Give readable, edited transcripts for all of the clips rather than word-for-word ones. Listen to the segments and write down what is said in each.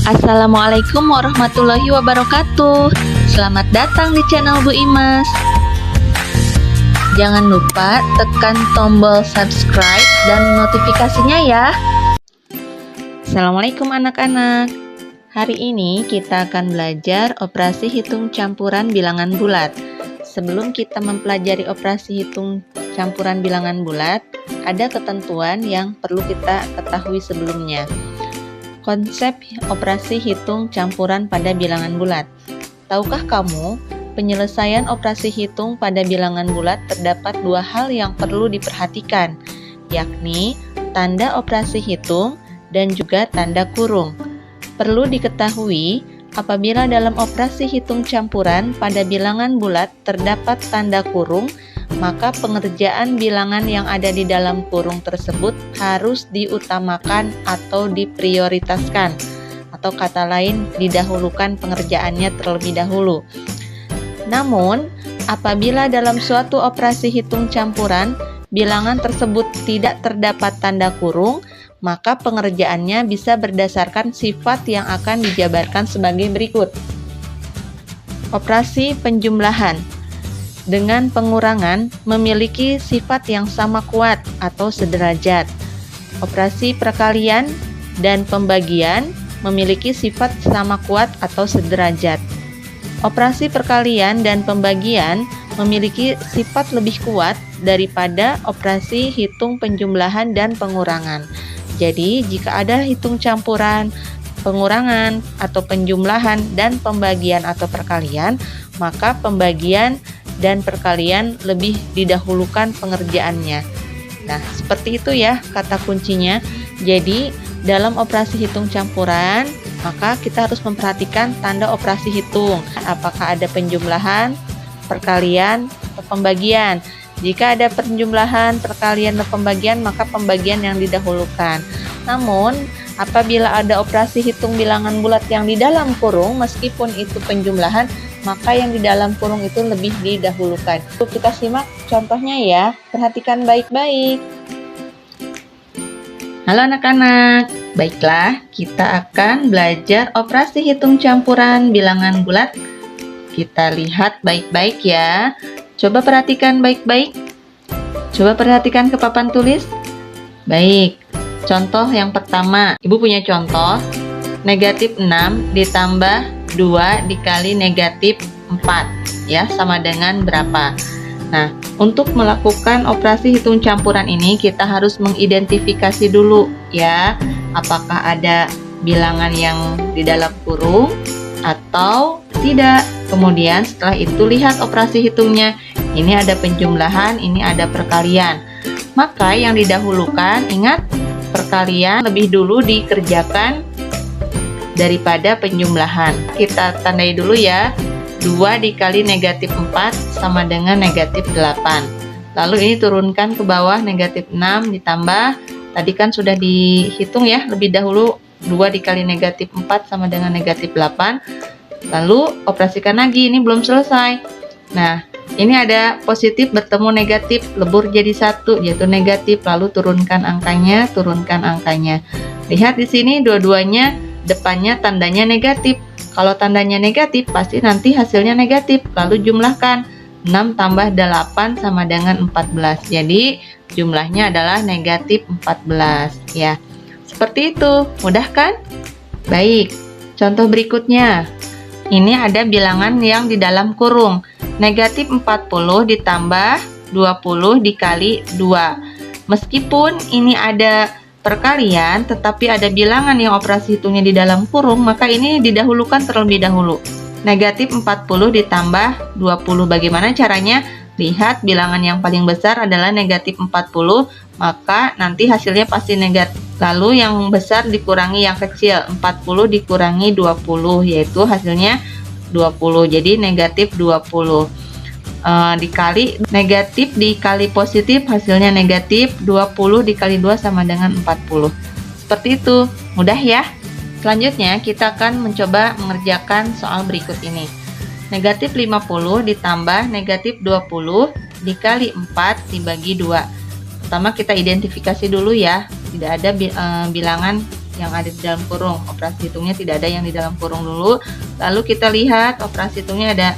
Assalamualaikum warahmatullahi wabarakatuh. Selamat datang di channel Bu Imas. Jangan lupa tekan tombol subscribe dan notifikasinya ya. Assalamualaikum anak-anak. Hari ini kita akan belajar operasi hitung campuran bilangan bulat. Sebelum kita mempelajari operasi hitung campuran bilangan bulat, ada ketentuan yang perlu kita ketahui sebelumnya. Konsep operasi hitung campuran pada bilangan bulat. Tahukah kamu, penyelesaian operasi hitung pada bilangan bulat terdapat dua hal yang perlu diperhatikan, yakni tanda operasi hitung dan juga tanda kurung. Perlu diketahui, apabila dalam operasi hitung campuran pada bilangan bulat terdapat tanda kurung, maka pengerjaan bilangan yang ada di dalam kurung tersebut harus diutamakan atau diprioritaskan, atau kata lain didahulukan pengerjaannya terlebih dahulu. Namun, apabila dalam suatu operasi hitung campuran bilangan tersebut tidak terdapat tanda kurung, maka pengerjaannya bisa berdasarkan sifat yang akan dijabarkan sebagai berikut. Operasi penjumlahan dengan pengurangan memiliki sifat yang sama kuat atau sederajat. Operasi perkalian dan pembagian memiliki sifat sama kuat atau sederajat. Operasi perkalian dan pembagian memiliki sifat lebih kuat daripada operasi hitung penjumlahan dan pengurangan. Jadi, jika ada hitung campuran, pengurangan atau penjumlahan dan pembagian atau perkalian, maka pembagian dan perkalian lebih didahulukan pengerjaannya. Nah, seperti itu ya kata kuncinya. Jadi, dalam operasi hitung campuran, maka kita harus memperhatikan tanda operasi hitung. Apakah ada penjumlahan, perkalian, atau pembagian. Jika ada penjumlahan, perkalian, dan pembagian, maka pembagian yang didahulukan. Namun, apabila ada operasi hitung bilangan bulat yang di dalam kurung, meskipun itu penjumlahan, maka yang di dalam kurung itu lebih didahulukan. Kita simak contohnya ya, perhatikan baik-baik. Halo anak-anak, baiklah kita akan belajar operasi hitung campuran bilangan bulat. Kita lihat baik-baik ya. Coba perhatikan baik-baik. Coba perhatikan ke papan tulis. Baik, contoh yang pertama, Ibu punya contoh, negatif 6 ditambah 2 dikali negatif 4 ya, sama dengan berapa? Nah, untuk melakukan operasi hitung campuran ini kita harus mengidentifikasi dulu ya, apakah ada bilangan yang di dalam kurung atau tidak. Kemudian setelah itu lihat operasi hitungnya. Ini ada penjumlahan, ini ada perkalian. Maka yang didahulukan, ingat, perkalian lebih dulu dikerjakan daripada penjumlahan. Kita tandai dulu ya, 2 dikali negatif 4 sama dengan negatif 8. Lalu ini turunkan ke bawah, negatif 6 ditambah, tadi kan sudah dihitung ya lebih dahulu, 2 dikali negatif 4 sama dengan negatif 8. Lalu operasikan lagi, ini belum selesai. Nah, ini ada positif bertemu negatif, lebur jadi 1 yaitu negatif, lalu turunkan angkanya, turunkan angkanya. Lihat di sini dua-duanya depannya tandanya negatif. Kalau tandanya negatif pasti nanti hasilnya negatif. Lalu jumlahkan, 6 tambah 8 sama dengan 14. Jadi jumlahnya adalah negatif 14 ya. Seperti itu, mudah kan? Baik, contoh berikutnya. Ini ada bilangan yang di dalam kurung. Negatif 40 ditambah 20 dikali 2. Meskipun ini ada perkalian, tetapi ada bilangan yang operasi hitungnya di dalam kurung, maka ini didahulukan terlebih dahulu. Negatif 40 ditambah 20. Bagaimana caranya? Lihat, bilangan yang paling besar adalah negatif 40, maka nanti hasilnya pasti negatif. Lalu yang besar dikurangi yang kecil, 40 dikurangi 20, yaitu hasilnya 20. Jadi negatif 20. Dikali negatif dikali positif, hasilnya negatif 20 dikali 2 sama dengan 40. Seperti itu, mudah ya. Selanjutnya kita akan mencoba mengerjakan soal berikut ini. Negatif 50 ditambah negatif 20 dikali 4 dibagi 2. Pertama kita identifikasi dulu ya, tidak ada bilangan yang ada di dalam kurung. Operasi hitungnya tidak ada yang di dalam kurung dulu. Lalu kita lihat operasi hitungnya ada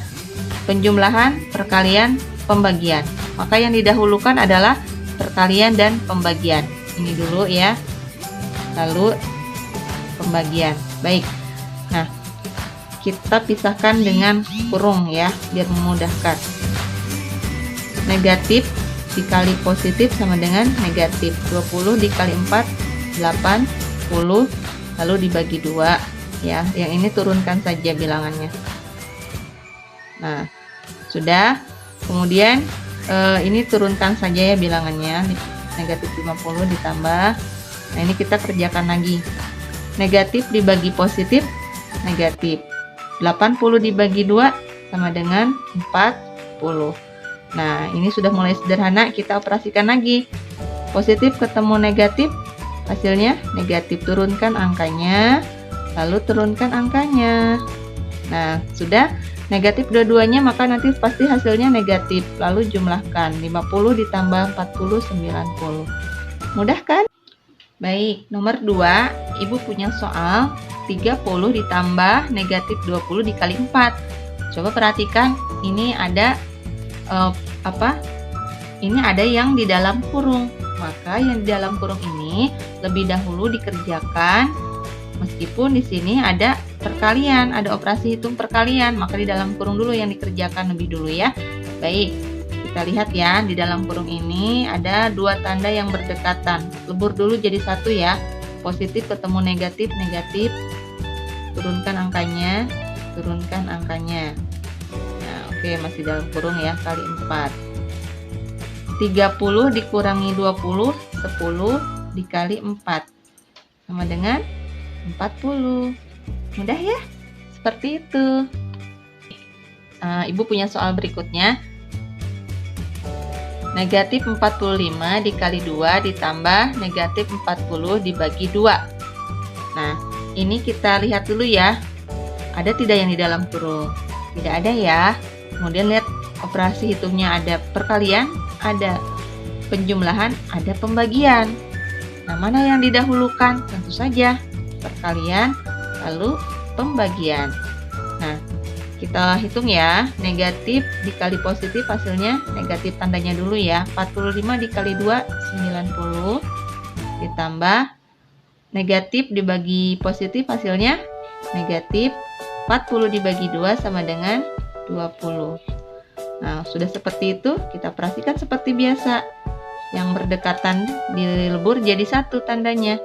penjumlahan, perkalian, pembagian. Maka yang didahulukan adalah perkalian dan pembagian. Ini dulu ya. Lalu pembagian. Baik. Nah, kita pisahkan dengan kurung ya, biar memudahkan. Negatif dikali positif sama dengan negatif. 20 dikali 4, 80. Lalu dibagi 2 ya. Yang ini turunkan saja bilangannya. Nah, sudah. Kemudian ini turunkan saja ya bilangannya. Negatif 50 ditambah. Nah, ini kita kerjakan lagi. Negatif dibagi positif, negatif. 80 dibagi 2 sama dengan 40. Nah, ini sudah mulai sederhana, kita operasikan lagi. Positif ketemu negatif, hasilnya negatif. Turunkan angkanya, lalu turunkan angkanya. Nah, sudah negatif dua-duanya, maka nanti pasti hasilnya negatif. Lalu jumlahkan, 50 ditambah 40, 90. Mudah kan? Baik, nomor 2, Ibu punya soal 30 ditambah negatif 20 dikali 4. Coba perhatikan, ini ada ini ada yang di dalam kurung. Maka yang di dalam kurung ini lebih dahulu dikerjakan, meskipun di sini ada perkalian, ada operasi hitung perkalian, maka di dalam kurung dulu yang dikerjakan lebih dulu ya. Baik, kita lihat ya, di dalam kurung ini ada dua tanda yang berdekatan. Lebur dulu jadi satu ya. Positif ketemu negatif, negatif. Turunkan angkanya, turunkan angkanya. Nah, oke, masih dalam kurung ya, kali 4. 30 dikurangi 20, 10 dikali 4 sama dengan 40. Mudah ya? Seperti itu. Ibu punya soal berikutnya. Negatif 45 dikali 2 ditambah negatif 40 dibagi 2. Nah, ini kita lihat dulu ya. Ada tidak yang di dalam kurung? Tidak ada ya. Kemudian lihat operasi hitungnya, ada perkalian, ada penjumlahan, ada pembagian. Nah, mana yang didahulukan? Tentu saja perkalian, lalu pembagian. Nah, kita hitung ya. Negatif dikali positif hasilnya negatif, tandanya dulu ya. 45 dikali 2, 90. Ditambah negatif dibagi positif hasilnya negatif. 40 dibagi 2 sama dengan 20. Nah, sudah seperti itu, kita operasikan seperti biasa. Yang berdekatan di lebur jadi satu tandanya.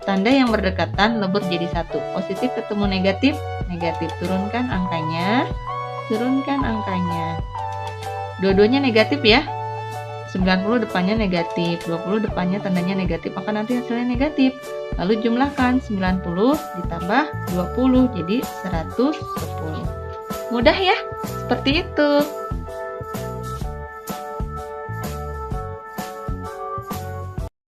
Tanda yang berdekatan lebur jadi satu. Positif ketemu negatif, negatif. Turunkan angkanya, turunkan angkanya. Dua-duanya negatif ya. 90 depannya negatif, 20 depannya tandanya negatif, maka nanti hasilnya negatif. Lalu jumlahkan, 90 ditambah 20 jadi 110. Mudah ya? Seperti itu.